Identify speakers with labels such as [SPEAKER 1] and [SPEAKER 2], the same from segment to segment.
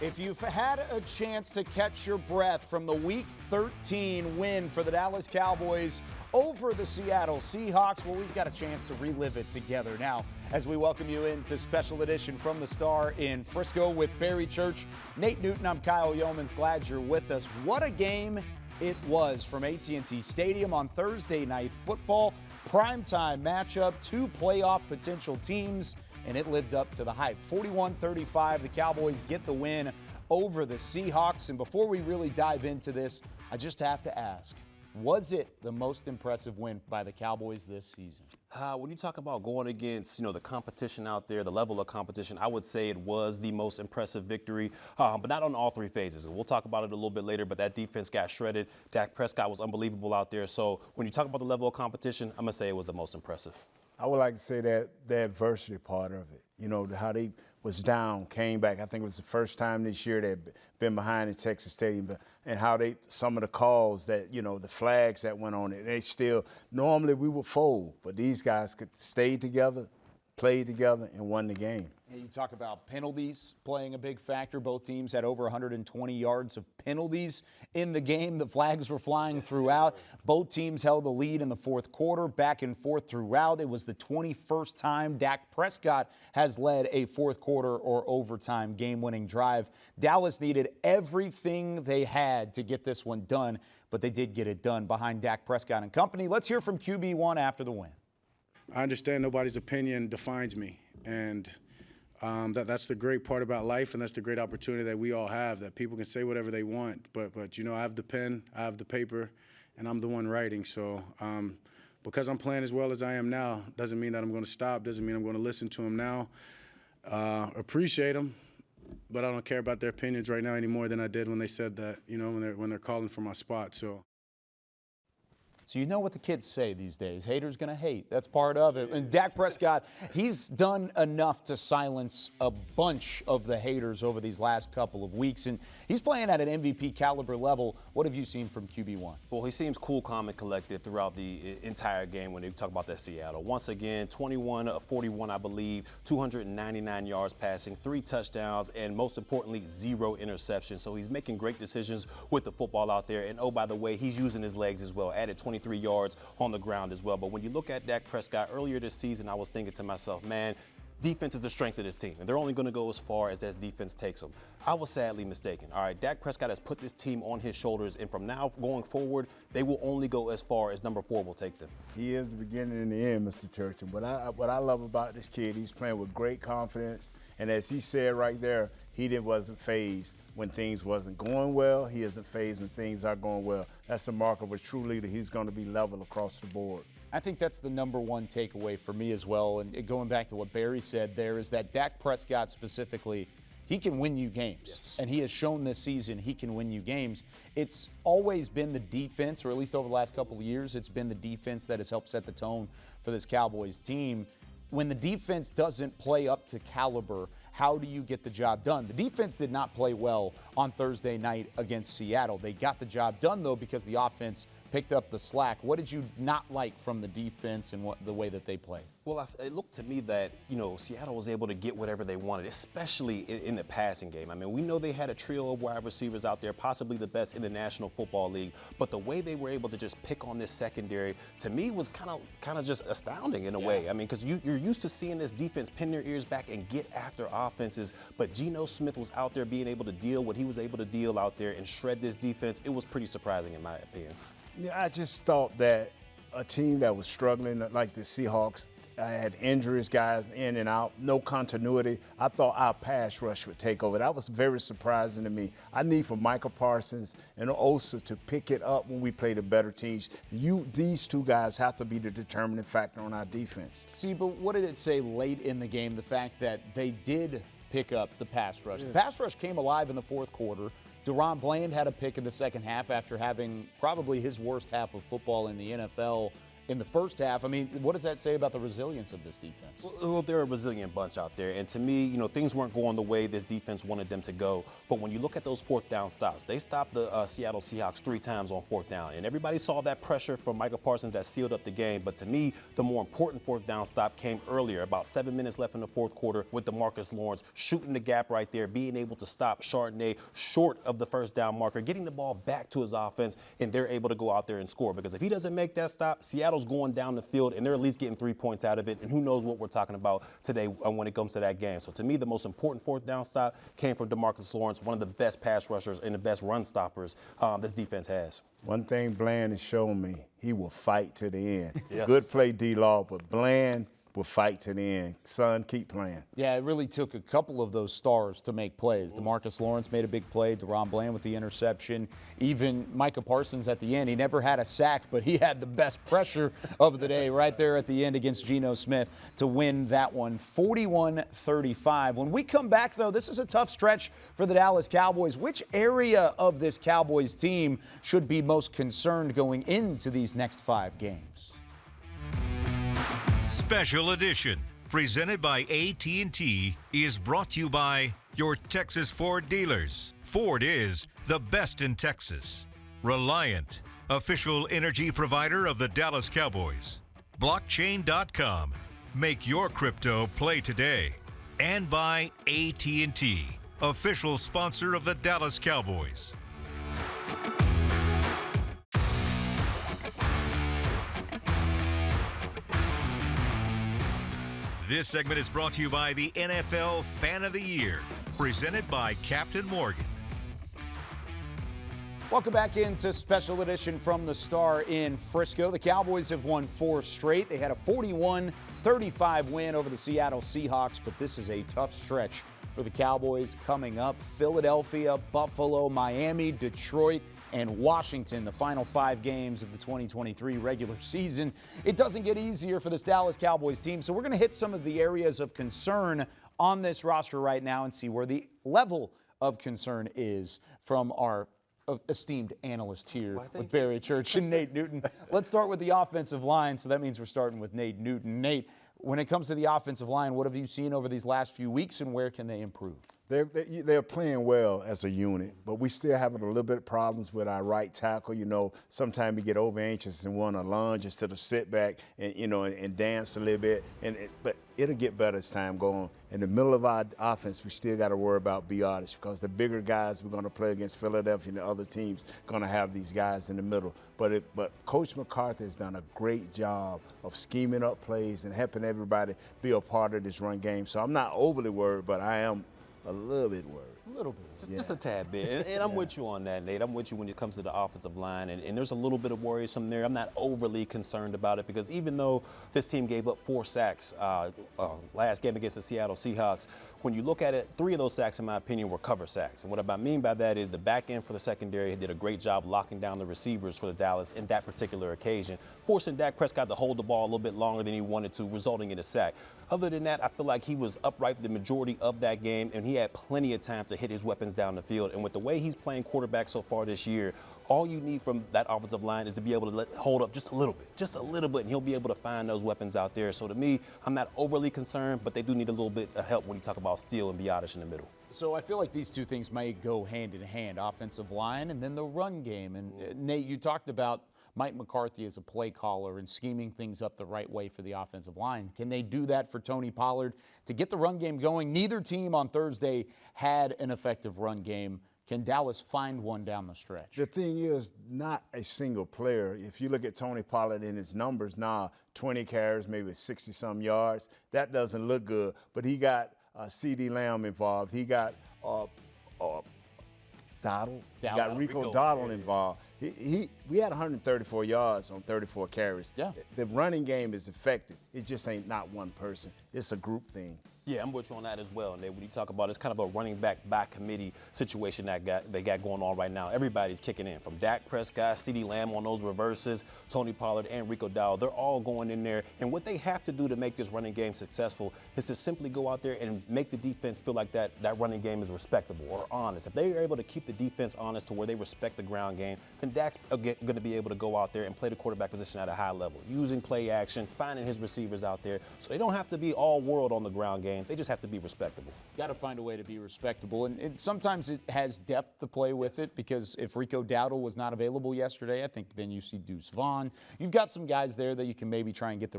[SPEAKER 1] If you've had a chance to catch your breath from the Week 13 win for the Dallas Cowboys over the Seattle Seahawks, well, we've got a chance to relive it together now as we welcome you into special edition from the Star in Frisco with Barry Church. Nate Newton, I'm Kyle Yeomans. Glad you're with us. What a game it was from AT&T Stadium on Thursday Night Football. Primetime matchup, two playoff potential teams, and it lived up to the hype. 41-35, the Cowboys get the win over the Seahawks. And before we really dive into this, I just have to ask, was it the most impressive win by the Cowboys this season?
[SPEAKER 2] When you talk about going against, the competition out there, the level of competition, I would say it was the most impressive victory, but not on all three phases. We'll talk about it a little bit later, but that defense got shredded. Dak Prescott was unbelievable out there. So when you talk about the level of competition, I'm going to say it was the most impressive.
[SPEAKER 3] I would like to say that the adversity part of it, how they was down, came back. I think it was the first time this year they'd been behind in Texas Stadium, and how some of the calls that, the flags that went on it, they still, normally we would fold, but these guys could stay together, play together, and won the game.
[SPEAKER 1] You talk about penalties playing a big factor. Both teams had over 120 yards of penalties in the game. The flags were flying throughout. Both teams held the lead in the fourth quarter, back and forth throughout. It was the 21st time Dak Prescott has led a fourth quarter or overtime game-winning drive. Dallas needed everything they had to get this one done, but they did get it done behind Dak Prescott and company. Let's hear from QB1 after the win.
[SPEAKER 4] I understand nobody's opinion defines me, and that's the great part about life, and that's the great opportunity that we all have, that people can say whatever they want. But I have the pen, I have the paper, and I'm the one writing. So because I'm playing as well as I am now, doesn't mean that I'm going to stop, doesn't mean I'm going to listen to them now. Appreciate them, but I don't care about their opinions right now any more than I did when they said that, when they're calling for my spot.
[SPEAKER 1] So you know what the kids say these days. Haters gonna hate. That's part of it. And Dak Prescott, he's done enough to silence a bunch of the haters over these last couple of weeks. And he's playing at an MVP caliber level. What have you seen from QB1?
[SPEAKER 2] Well, he seems cool, calm, and collected throughout the entire game when they talk about that Seattle. Once again, 21 of 41, I believe, 299 yards passing, 3 touchdowns, and most importantly, 0 interceptions. So he's making great decisions with the football out there. And oh, by the way, he's using his legs as well. Added 23 yards on the ground as well. But when you look at Dak Prescott earlier this season, I was thinking to myself, man, defense is the strength of this team, and they're only going to go as far as that defense takes them. I was sadly mistaken. All right, Dak Prescott has put this team on his shoulders, and from now going forward, they will only go as far as number 4 will take them.
[SPEAKER 3] He is the beginning and the end, Mr. Church. And what I love about this kid, he's playing with great confidence, and as he said right there, wasn't fazed when things wasn't going well. He isn't fazed when things are going well. That's the mark of a true leader. He's going to be level across the board.
[SPEAKER 1] I think that's the number one takeaway for me as well. And going back to what Barry said there is that Dak Prescott specifically, he can win you games.
[SPEAKER 2] Yes.
[SPEAKER 1] And he has shown this season he can win you games. It's always been the defense, or at least over the last couple of years, it's been the defense that has helped set the tone for this Cowboys team. When the defense doesn't play up to caliber, how do you get the job done? The defense did not play well on Thursday night against Seattle. They got the job done, though, because the offense picked up the slack. What did you not like from the defense and the way that they played?
[SPEAKER 2] Well, it looked to me that, Seattle was able to get whatever they wanted, especially in the passing game. I mean, we know they had a trio of wide receivers out there, possibly the best in the National Football League, but the way they were able to just pick on this secondary, to me, was kind of just astounding in a way. I mean, because you're used to seeing this defense pin their ears back and get after offenses, but Geno Smith was out there being able to deal what he was able to deal out there and shred this defense. It was pretty surprising in my opinion.
[SPEAKER 3] Yeah, I just thought that a team that was struggling like the Seahawks, had injuries, guys in and out, no continuity. I thought our pass rush would take over. That was very surprising to me. I need for Micah Parsons and Osa to pick it up when we play the better teams. These two guys have to be the determining factor on our defense.
[SPEAKER 1] See, but what did it say late in the game, the fact that they did pick up the pass rush? Yeah. The pass rush came alive in the fourth quarter. Deron Bland had a pick in the second half after having probably his worst half of football in the NFL in the first half. I mean, what does that say about the resilience of this defense?
[SPEAKER 2] Well, they're a resilient bunch out there. And to me, things weren't going the way this defense wanted them to go. But when you look at those fourth down stops, they stopped the Seattle Seahawks 3 times on fourth down. And everybody saw that pressure from Micah Parsons that sealed up the game. But to me, the more important fourth down stop came earlier, about 7 minutes left in the fourth quarter, with DeMarcus Lawrence shooting the gap right there, being able to stop Chardonnay short of the first down marker, getting the ball back to his offense, and they're able to go out there and score. Because if he doesn't make that stop, Seattle's going down the field, and they're at least getting 3 points out of it. And who knows what we're talking about today when it comes to that game. So to me, the most important fourth down stop came from DeMarcus Lawrence, one of the best pass rushers and the best run stoppers this defense has.
[SPEAKER 3] One thing Bland has shown me, he will fight to the end.
[SPEAKER 2] Yes.
[SPEAKER 3] Good play, D-Law, but Bland will fight to the end. Son, keep playing.
[SPEAKER 1] Yeah, it really took a couple of those stars to make plays. DeMarcus Lawrence made a big play, DeRon Bland with the interception, even Micah Parsons at the end. He never had a sack, but he had the best pressure of the day right there at the end against Geno Smith to win that one, 41-35. When we come back, though, this is a tough stretch for the Dallas Cowboys. Which area of this Cowboys team should be most concerned going into these next 5 games?
[SPEAKER 5] Special Edition, presented by AT&T, is brought to you by your Texas Ford dealers. Ford is the best in Texas. Reliant, official energy provider of the Dallas Cowboys. Blockchain.com, make your crypto play today. And by AT&T, official sponsor of the Dallas Cowboys. This segment is brought to you by the NFL Fan of the Year, presented by Captain Morgan.
[SPEAKER 1] Welcome back into Special Edition from the Star in Frisco. The Cowboys have won 4 straight. They had a 41-35 win over the Seattle Seahawks, but this is a tough stretch for the Cowboys coming up. Philadelphia, Buffalo, Miami, Detroit, and Washington, the final 5 games of the 2023 regular season. It doesn't get easier for this Dallas Cowboys team, so we're going to hit some of the areas of concern on this roster right now and see where the level of concern is from our esteemed analyst here with Barry Church and Nate Newton. Let's start with the offensive line, so that means we're starting with Nate Newton. Nate, when it comes to the offensive line, what have you seen over these last few weeks, and where can they improve?
[SPEAKER 3] They're playing well as a unit, but we still having a little bit of problems with our right tackle. Sometimes we get over anxious and want to lunge instead of sit back and and dance a little bit. But it'll get better as time goes on. In the middle of our offense, we still got to worry about Biotis, because the bigger guys we're going to play against Philadelphia and the other teams going to have these guys in the middle. But Coach McCarthy has done a great job of scheming up plays and helping everybody be a part of this run game. So I'm not overly worried, but I am a little bit worried.
[SPEAKER 1] A little bit.
[SPEAKER 2] Just a tad bit. And I'm with you on that, Nate. I'm with you when it comes to the offensive line. And there's a little bit of worrisome there. I'm not overly concerned about it, because even though this team gave up 4 sacks last game against the Seattle Seahawks, when you look at it, 3 of those sacks, in my opinion, were cover sacks. And what I mean by that is the back end for the secondary did a great job locking down the receivers for the Dallas in that particular occasion, forcing Dak Prescott to hold the ball a little bit longer than he wanted to, resulting in a sack. Other than that, I feel like he was upright the majority of that game, and he had plenty of time to hit his weapons down the field. And with the way he's playing quarterback so far this year, all you need from that offensive line is to be able to hold up just a little bit, and he'll be able to find those weapons out there. So to me, I'm not overly concerned, but they do need a little bit of help when you talk about Steele and Biotis in the middle.
[SPEAKER 1] So I feel like these two things may go hand in hand, offensive line and then the run game. And Nate, you talked about Mike McCarthy as a play caller and scheming things up the right way for the offensive line. Can they do that for Tony Pollard to get the run game going? Neither team on Thursday had an effective run game. Can Dallas find one down the stretch?
[SPEAKER 3] The thing is, not a single player. If you look at Tony Pollard and his numbers now, 20 carries, maybe 60-some yards, that doesn't look good. But he got C.D. Lamb involved. He got Dowdle. He got Rico Dowdle involved. We had 134 yards on 34 carries.
[SPEAKER 1] Yeah.
[SPEAKER 3] The running game is effective. It just ain't not one person. it's a group thing.
[SPEAKER 2] Yeah, I'm with you on that as well. And then when you talk about it's kind of a running back by committee situation they got going on right now. Everybody's kicking in, from Dak Prescott, CeeDee Lamb on those reverses, Tony Pollard, and Rico Dowdle. They're all going in there. And what they have to do to make this running game successful is to simply go out there and make the defense feel like that running game is respectable or honest. If they are able to keep the defense honest to where they respect the ground game, then Dak's going to be able to go out there and play the quarterback position at a high level, using play action, finding his receivers out there. So they don't have to be all world on the ground game. They just have to be respectable.
[SPEAKER 1] Got to find a way to be respectable. And sometimes it has depth to play with it, because if Rico Dowdle was not available yesterday, I think then you see Deuce Vaughn. You've got some guys there that you can maybe try and get the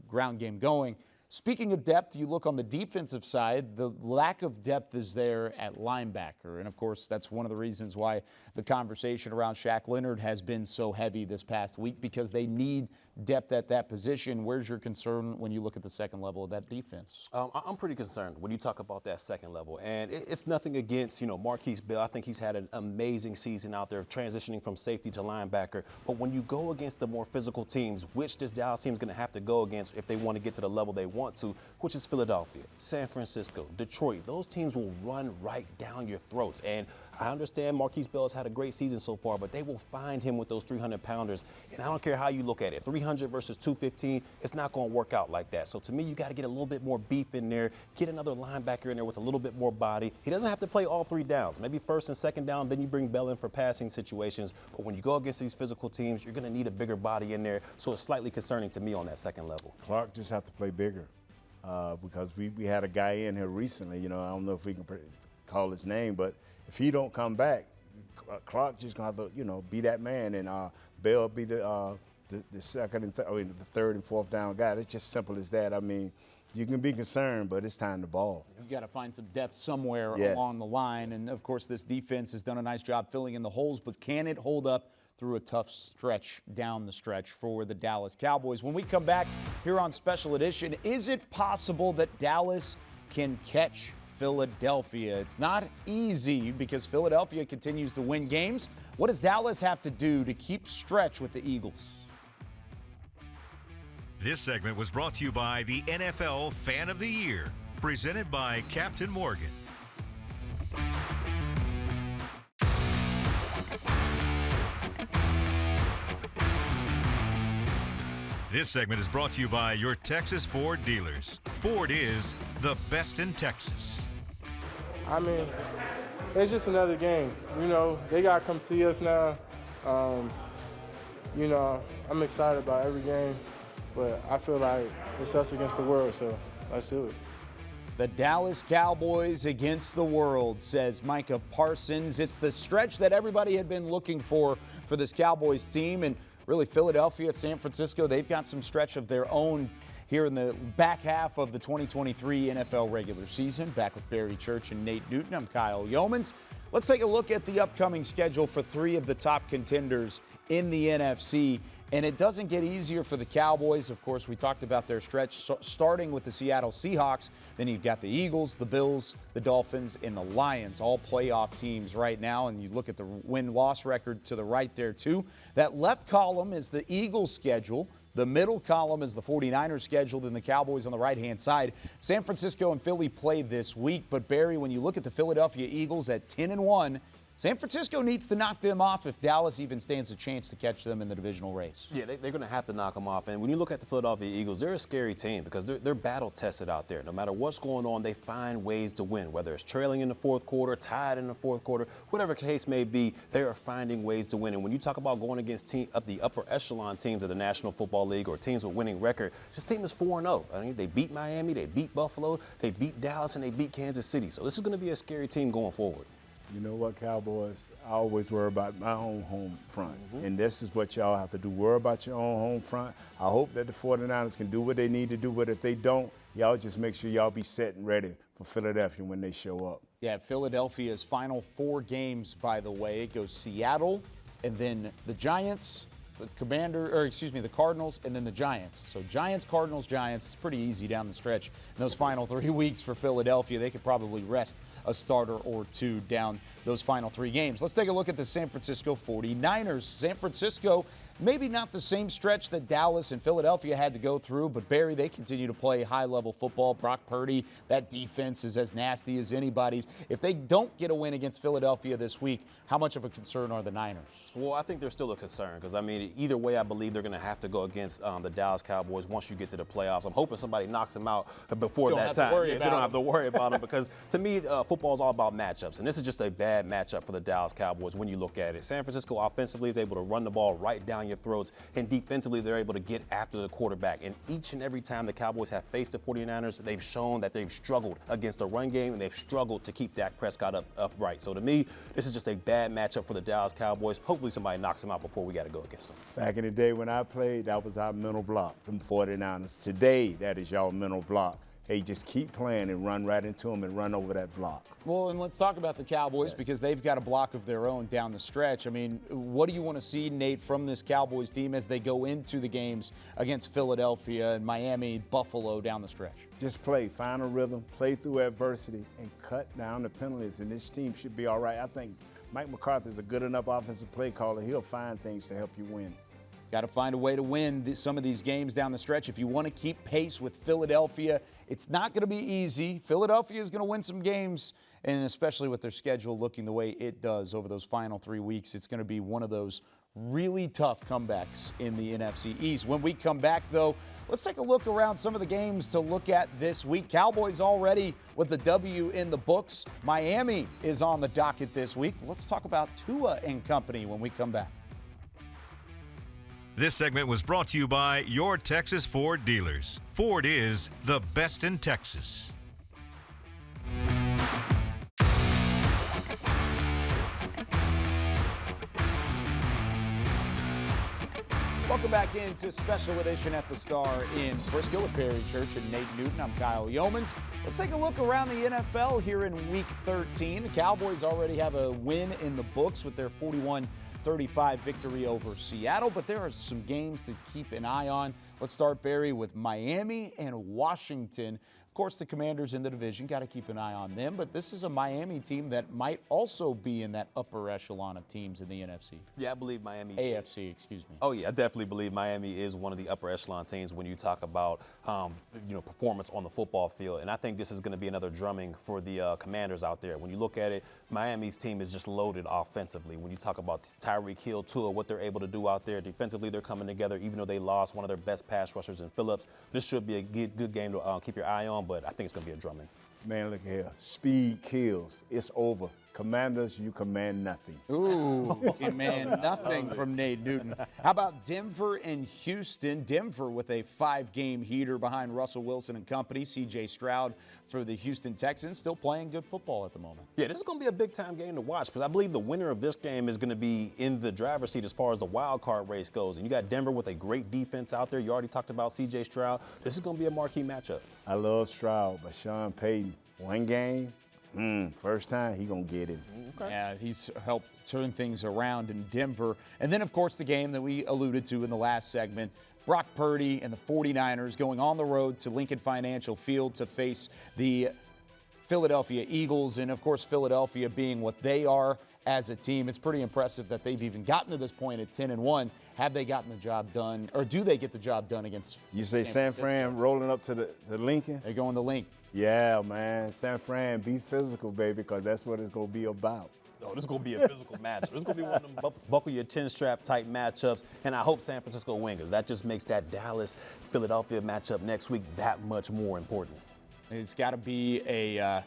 [SPEAKER 1] ground game going. Speaking of depth, you look on the defensive side, the lack of depth is there at linebacker. And, of course, that's one of the reasons why the conversation around Shaq Leonard has been so heavy this past week, because they need depth at that position. Where's your concern when you look at the second level of that defense?
[SPEAKER 2] I'm pretty concerned when you talk about that second level. And it's nothing against, Marquise Bell. I think he's had an amazing season out there, transitioning from safety to linebacker. But when you go against the more physical teams, which this Dallas team is going to have to go against if they want to get to the level they want to, which is Philadelphia, San Francisco, Detroit, those teams will run right down your throats. And I understand Marquise Bell has had a great season so far, but they will find him with those 300-pounders. And I don't care how you look at it, 300 versus 215, it's not going to work out like that. So to me, you got to get a little bit more beef in there, get another linebacker in there with a little bit more body. He doesn't have to play all three downs. Maybe first and second down, then you bring Bell in for passing situations. But when you go against these physical teams, you're going to need a bigger body in there. So it's slightly concerning to me on that second level.
[SPEAKER 3] Clark just have to play bigger, because we had a guy in here recently, I don't know if we can call his name, but if he don't come back, Clark just gonna have to, be that man, and Bell be the second and the third and fourth down guy. It's just simple as that. I mean, you can be concerned, but it's time to ball.
[SPEAKER 1] You got to find some depth somewhere
[SPEAKER 3] Yes.
[SPEAKER 1] along the line, and of course, this defense has done a nice job filling in the holes. But can it hold up through a tough stretch down the stretch for the Dallas Cowboys? When we come back here on Special Edition, is it possible that Dallas can catch Philadelphia? It's not easy, because Philadelphia continues to win games. What does Dallas have to do to keep stretch with the Eagles?
[SPEAKER 5] This segment was brought to you by the NFL Fan of the Year, presented by Captain Morgan. This segment is brought to you by your Texas Ford dealers. Ford is the best in Texas.
[SPEAKER 6] I mean, it's just another game. They got to come see us now. I'm excited about every game, but I feel like it's us against the world, so let's do it.
[SPEAKER 1] The Dallas Cowboys against the world, says Micah Parsons. It's the stretch that everybody had been looking for this Cowboys team. And really, Philadelphia, San Francisco, they've got some stretch of their own here in the back half of the 2023 NFL regular season. Back with Barry Church and Nate Newton, I'm Kyle Yeomans. Let's take a look at the upcoming schedule for three of the top contenders in the NFC. And it doesn't get easier for the Cowboys. Of course, we talked about their stretch, starting with the Seattle Seahawks. Then you've got the Eagles, the Bills, the Dolphins, and the Lions, all playoff teams right now. And you look at the win-loss record to the right there, too. That left column is the Eagles schedule. The middle column is the 49ers schedule, then the Cowboys on the right-hand side. San Francisco and Philly play this week. But, Barry, when you look at the Philadelphia Eagles at 10-1, San Francisco needs to knock them off if Dallas even stands a chance to catch them in the divisional race.
[SPEAKER 2] Yeah, they're going to have to knock them off. And when you look at the Philadelphia Eagles, they're a scary team because they're battle-tested out there. No matter what's going on, they find ways to win, whether it's trailing in the fourth quarter, tied in the fourth quarter, whatever the case may be, they are finding ways to win. And when you talk about going against the upper echelon teams of the National Football League or teams with winning record, this team is 4-0. I mean, they beat Miami, they beat Buffalo, they beat Dallas, and they beat Kansas City. So this is going to be a scary team going forward.
[SPEAKER 3] You know what, Cowboys? I always worry about my own home front. And this is what y'all have to do. Worry about your own home front. I hope that the 49ers can do what they need to do, but if they don't, y'all just make sure y'all be set and ready for Philadelphia when they show up.
[SPEAKER 1] Yeah, Philadelphia's final 4 games, by the way, it goes Seattle, and then the Giants, the Cardinals, and then the Giants. So Giants, Cardinals, Giants. It's pretty easy down the stretch. In those final 3 weeks for Philadelphia, they could probably rest a starter or two down those final 3 games. Let's take a look at the San Francisco 49ers. San Francisco, Maybe not the same stretch that Dallas and Philadelphia had to go through, but Barry, they continue to play high-level football. Brock Purdy, that defense is as nasty as anybody's. If they don't get a win against Philadelphia this week, how much of a concern are the Niners?
[SPEAKER 2] Well, I think they're still a concern because, I mean, either way, I believe they're going to have to go against the Dallas Cowboys once you get to the playoffs. I'm hoping somebody knocks them out before that time. They don't have to worry about them because, to me, football is all about matchups, and this is just a bad matchup for the Dallas Cowboys when you look at it. San Francisco offensively is able to run the ball right down your throats, and defensively they're able to get after the quarterback. And each and every time the Cowboys have faced the 49ers, they've shown that they've struggled against the run game, and they've struggled to keep Dak Prescott upright. So to me, this is just a bad matchup for the Dallas Cowboys. Hopefully somebody knocks them out before we got to go against them.
[SPEAKER 3] Back in the day when I played, that was our mental block, them 49ers. Today, that is y'all mental block. Hey, just keep playing and run right into them and run over that block.
[SPEAKER 1] Well, and let's talk about the Cowboys because they've got a block of their own down the stretch. I mean, what do you want to see, Nate, from this Cowboys team as they go into the games against Philadelphia and Miami, Buffalo down the stretch?
[SPEAKER 3] Just play, find a rhythm, play through adversity, and cut down the penalties, and this team should be all right. I think Mike McCarthy is a good enough offensive play caller. He'll find things to help you win.
[SPEAKER 1] Got to find a way to win some of these games down the stretch. If you want to keep pace with Philadelphia, it's not going to be easy. Philadelphia is going to win some games, and especially with their schedule looking the way it does over those final 3 weeks, it's going to be one of those really tough comebacks in the NFC East. When we come back, though, let's take a look around some of the games to look at this week. Cowboys already with the W in the books. Miami is on the docket this week. Let's talk about Tua and company when we come back.
[SPEAKER 5] This segment was brought to you by your Texas Ford dealers. Ford is the best in Texas.
[SPEAKER 1] Welcome back into Special Edition at the Star in Frisco with Barry Church and Nate Newton. I'm Kyle Yeomans. Let's take a look around the NFL here in Week 13. The Cowboys already have a win in the books with their 41-35 victory over Seattle, but there are some games to keep an eye on. Let's start, Barry, with Miami and Washington. Of course, the Commanders in the division, got to keep an eye on them, but this is a Miami team that might also be in that upper echelon of teams in the NFC.
[SPEAKER 2] Yeah, I believe Miami.
[SPEAKER 1] AFC, excuse me.
[SPEAKER 2] Oh, yeah, I definitely believe Miami is one of the upper echelon teams when you talk about, performance on the football field. And I think this is going to be another drumming for the Commanders out there. When you look at it, Miami's team is just loaded offensively. When you talk about Tyreek Hill, Tua, what they're able to do out there defensively, they're coming together, even though they lost one of their best pass rushers in Phillips. This should be a good game to keep your eye on, but I think it's going to be a drumming.
[SPEAKER 3] Man, look here. Speed kills. It's over. Commanders, you command nothing.
[SPEAKER 1] Ooh, command nothing from Nate Newton. How about Denver and Houston? Denver with a 5-game heater behind Russell Wilson and company. C.J. Stroud for the Houston Texans, still playing good football at the moment.
[SPEAKER 2] Yeah, this is going to be a big-time game to watch because I believe the winner of this game is going to be in the driver's seat as far as the wild card race goes. And you got Denver with a great defense out there. You already talked about C.J. Stroud. This is going to be a marquee matchup.
[SPEAKER 3] I love Stroud, but Sean Payton, one game, first time, he going to get it.
[SPEAKER 1] Okay. Yeah, he's helped turn things around in Denver. And then, of course, the game that we alluded to in the last segment, Brock Purdy and the 49ers going on the road to Lincoln Financial Field to face the Philadelphia Eagles. And, of course, Philadelphia being what they are as a team, it's pretty impressive that they've even gotten to this point at 10-1. Have they gotten the job done, or do they get the job done against
[SPEAKER 3] You say San Fran rolling up to the Lincoln?
[SPEAKER 1] They're going to Lincoln.
[SPEAKER 3] Yeah, man. San Fran, be physical, baby, because that's what it's going to be about.
[SPEAKER 2] Oh, this is going to be a physical matchup. This is going to be one of them buckle your chin strap type matchups, and I hope San Francisco wins because that just makes that Dallas-Philadelphia matchup next week that much more important.
[SPEAKER 1] It's got to be a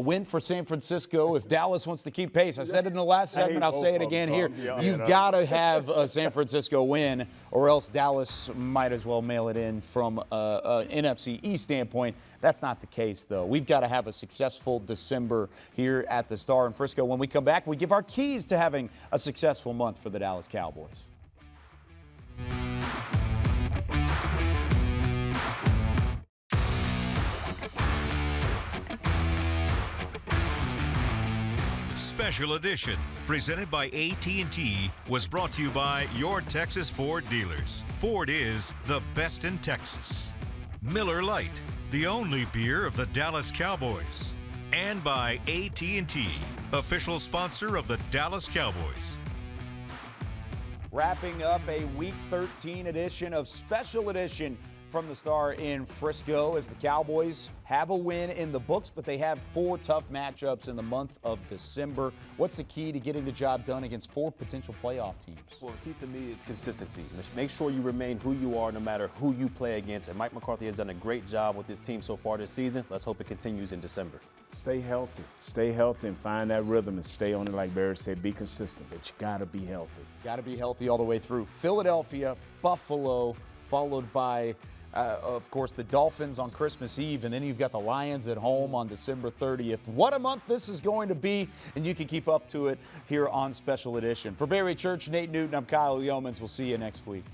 [SPEAKER 1] win for San Francisco if Dallas wants to keep pace. I said it in the last segment. I'll say it again here. You've got to have a San Francisco win, or else Dallas might as well mail it in from an NFC East standpoint. That's not the case, though. We've got to have a successful December here at the Star in Frisco. When we come back, we give our keys to having a successful month for the Dallas Cowboys.
[SPEAKER 5] Special Edition, presented by AT&T, was brought to you by your Texas Ford dealers. Ford is the best in Texas. Miller Lite, the only beer of the Dallas Cowboys. And by AT&T, official sponsor of the Dallas Cowboys.
[SPEAKER 1] wrapping up a Week 13 edition of Special Edition from the Star in Frisco as the Cowboys have a win in the books, but they have 4 tough matchups in the month of December. What's the key to getting the job done against 4 potential playoff teams?
[SPEAKER 2] Well, the key to me is consistency. Make sure you remain who you are no matter who you play against. And Mike McCarthy has done a great job with this team so far this season. Let's hope it continues in December.
[SPEAKER 3] Stay healthy and find that rhythm and stay on it. Like Barry said, be consistent, but you got to be healthy.
[SPEAKER 1] Got to be healthy all the way through. Philadelphia, Buffalo, followed by of course, the Dolphins on Christmas Eve, and then you've got the Lions at home on December 30th. What a month this is going to be, and you can keep up to it here on Special Edition. For Barry Church, Nate Newton, I'm Kyle Yeomans. We'll see you next week.